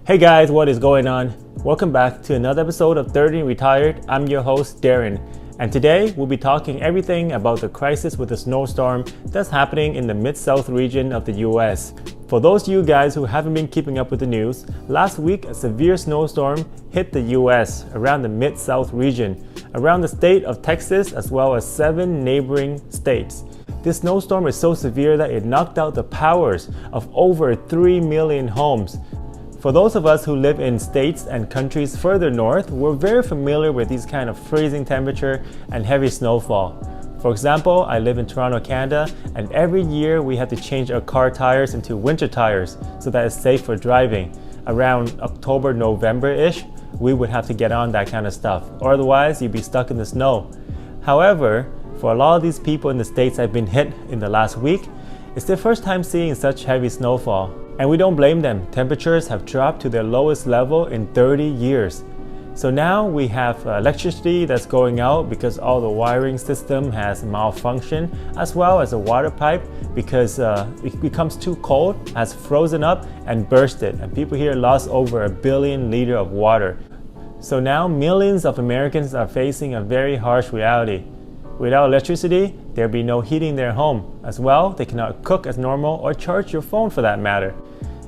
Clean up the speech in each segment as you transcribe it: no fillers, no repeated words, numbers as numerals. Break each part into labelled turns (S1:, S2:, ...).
S1: Hey guys, what is going on? Welcome back to another episode of 30 Retired. I'm your host, Darren. And today we'll be talking everything about the crisis with the snowstorm that's happening in the Mid-South region of the US. For those of you guys who haven't been keeping up with the news, last week a severe snowstorm hit the US around the Mid-South region, around the state of Texas as well as 7 neighboring states. This snowstorm is so severe that it knocked out the powers of over 3 million homes. For those of us who live in states and countries further north, we're very familiar with these kind of freezing temperature and heavy snowfall. For example, I live in Toronto, Canada, and every year we have to change our car tires into winter tires so that it's safe for driving. Around October, November-ish, we would have to get on that kind of stuff, or otherwise you'd be stuck in the snow. However, for a lot of these people in the states that have been hit in the last week, it's their first time seeing such heavy snowfall. And we don't blame them. Temperatures have dropped to their lowest level in 30 years. So now we have electricity that's going out because all the wiring system has malfunctioned, as well as a water pipe because it becomes too cold, has frozen up and bursted. And people here lost over 1 billion liters of water. So now millions of Americans are facing a very harsh reality. Without electricity, there'll be no heating in their home. As well, they cannot cook as normal or charge your phone for that matter.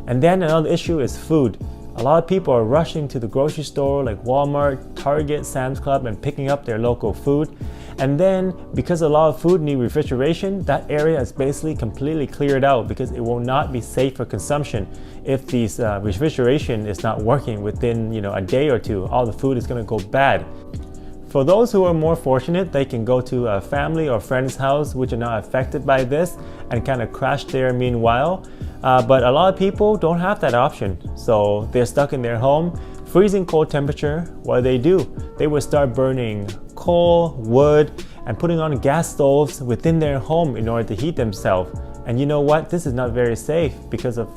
S1: And then another issue is food. A lot of people are rushing to the grocery store like Walmart, Target, Sam's Club and picking up their local food. And then because a lot of food need refrigeration, that area is basically completely cleared out because it will not be safe for consumption. If this refrigeration is not working within a day or two, all the food is going to go bad. For those who are more fortunate, they can go to a family or friend's house which are not affected by this and kind of crash there meanwhile. But a lot of people don't have that option. So they're stuck in their home, freezing cold temperature. What do? They will start burning coal, wood, and putting on gas stoves within their home in order to heat themselves. And you know what? This is not very safe because of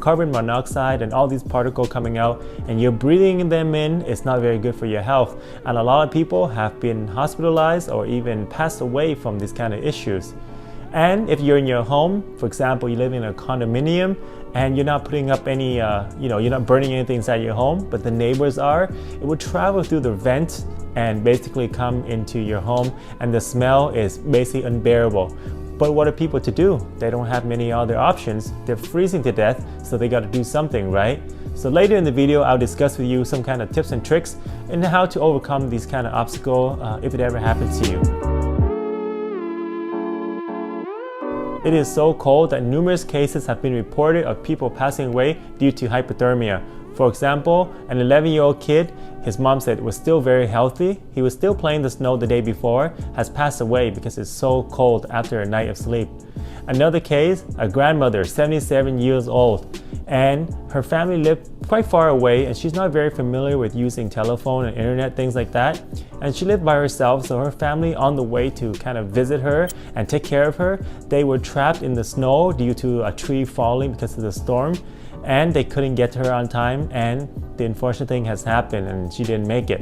S1: carbon monoxide and all these particles coming out, and you're breathing them in. It's not very good for your health. And a lot of people have been hospitalized or even passed away from these kind of issues. And if you're in your home, for example, you live in a condominium and you're not putting up any, you're not burning anything inside your home, but the neighbors are, it would travel through the vent and basically come into your home, and the smell is basically unbearable. But what are people to do? They don't have many other options. They're freezing to death, so they got to do something, right? So later in the video, I'll discuss with you some kind of tips and tricks in how to overcome these kind of obstacles if it ever happens to you. It is so cold that numerous cases have been reported of people passing away due to hypothermia. For example, an 11-year-old kid, his mom said was still very healthy. He was still playing the snow the day before, has passed away because it's so cold after a night of sleep. Another case, a grandmother, 77 years old, and her family lived quite far away and she's not very familiar with using telephone and internet, things like that. And she lived by herself, so her family on the way to kind of visit her and take care of her, they were trapped in the snow due to a tree falling because of the storm. And they couldn't get to her on time, and the unfortunate thing has happened and she didn't make it.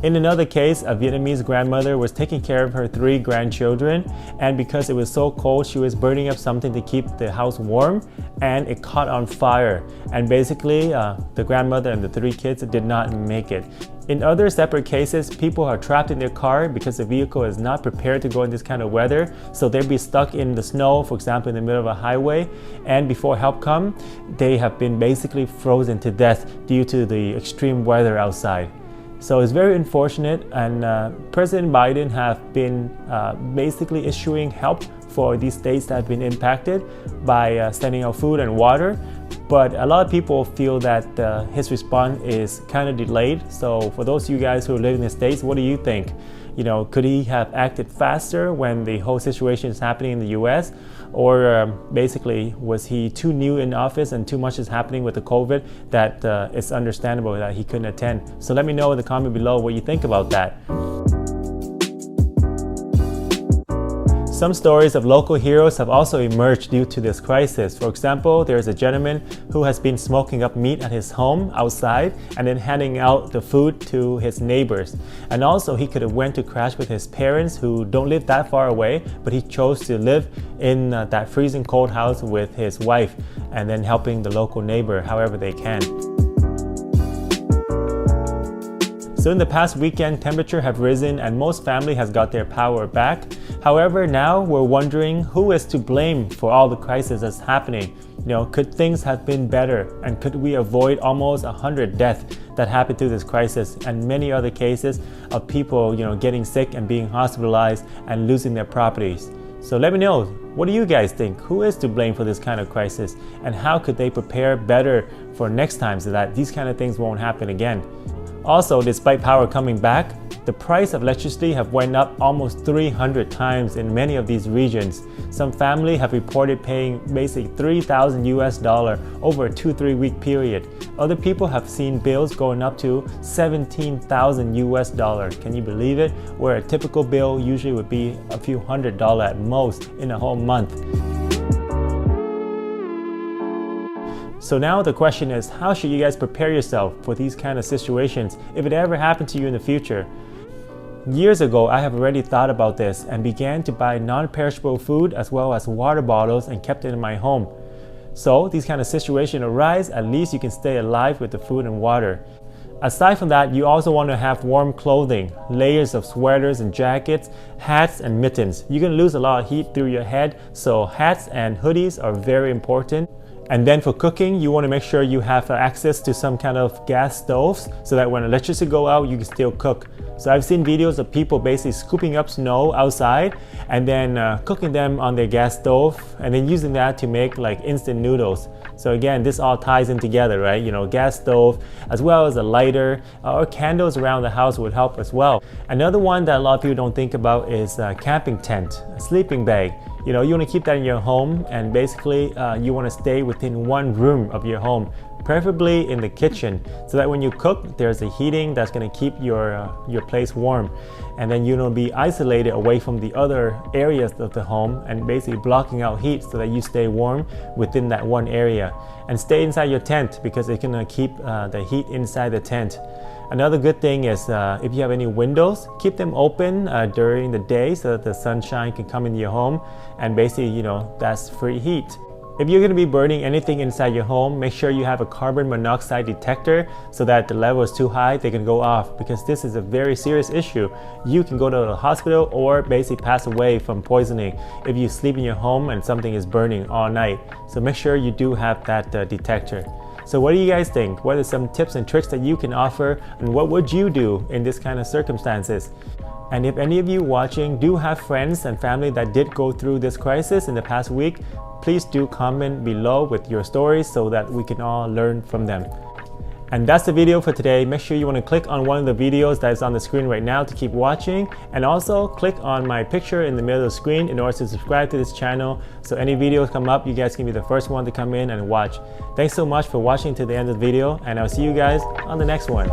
S1: In another case, a Vietnamese grandmother was taking care of her 3 grandchildren, and because it was so cold, she was burning up something to keep the house warm, and it caught on fire. And basically, the grandmother and the 3 kids did not make it. In other separate cases, people are trapped in their car because the vehicle is not prepared to go in this kind of weather, so they'll be stuck in the snow, for example, in the middle of a highway, and before help comes, they have been basically frozen to death due to the extreme weather outside. So it's very unfortunate, and President Biden have been basically issuing help for these states that have been impacted by sending out food and water. But a lot of people feel that his response is kind of delayed. So for those of you guys who live in the States, what do you think? Could he have acted faster when the whole situation is happening in the US? Or basically, was he too new in office and too much is happening with the COVID that it's understandable that he couldn't attend? So let me know in the comment below what you think about that. Some stories of local heroes have also emerged due to this crisis. For example, there is a gentleman who has been smoking up meat at his home outside and then handing out the food to his neighbors. And also he could have went to crash with his parents who don't live that far away, but he chose to live in that freezing cold house with his wife and then helping the local neighbor however they can. So in the past weekend, temperature have risen and most family has got their power back. However, now we're wondering who is to blame for all the crisis that's happening. Could things have been better, and could we avoid almost 100 deaths that happened through this crisis and many other cases of people getting sick and being hospitalized and losing their properties? So let me know, what do you guys think? Who is to blame for this kind of crisis, and how could they prepare better for next time so that these kind of things won't happen again? Also, despite power coming back, the price of electricity have went up almost 300 times in many of these regions. Some family have reported paying basically $3,000 over a 2-3 week period. Other people have seen bills going up to $17,000. Can you believe it? Where a typical bill usually would be a few $100 at most in a whole month. So now the question is, how should you guys prepare yourself for these kind of situations if it ever happened to you in the future? Years ago, I have already thought about this and began to buy non-perishable food as well as water bottles and kept it in my home. So these kind of situations arise, at least you can stay alive with the food and water. Aside from that, you also want to have warm clothing, layers of sweaters and jackets, hats and mittens. You can lose a lot of heat through your head, so hats and hoodies are very important. And then for cooking, you want to make sure you have access to some kind of gas stoves so that when electricity go out, you can still cook. So I've seen videos of people basically scooping up snow outside and then cooking them on their gas stove and then using that to make like instant noodles. So again, this all ties in together, right? Gas stove as well as a lighter or candles around the house would help as well. Another one that a lot of people don't think about is a camping tent, a sleeping bag. You want to keep that in your home, and basically you want to stay within one room of your home, preferably in the kitchen, so that when you cook, there's a heating that's going to keep your place warm, and then you'll be isolated away from the other areas of the home and basically blocking out heat so that you stay warm within that one area. And stay inside your tent because it's going to keep the heat inside the tent. Another good thing is if you have any windows, keep them open during the day so that the sunshine can come into your home, and basically, that's free heat. If you're going to be burning anything inside your home, make sure you have a carbon monoxide detector so that the level is too high, they can go off, because this is a very serious issue. You can go to the hospital or basically pass away from poisoning if you sleep in your home and something is burning all night. So make sure you do have that detector. So what do you guys think? What are some tips and tricks that you can offer, and what would you do in this kind of circumstances? And if any of you watching do have friends and family that did go through this crisis in the past week, please do comment below with your stories so that we can all learn from them. And that's the video for today. Make sure you want to click on one of the videos that is on the screen right now to keep watching, and also click on my picture in the middle of the screen in order to subscribe to this channel, so any videos come up, you guys can be the first one to come in and watch. Thanks so much for watching to the end of the video, and I'll see you guys on the next one.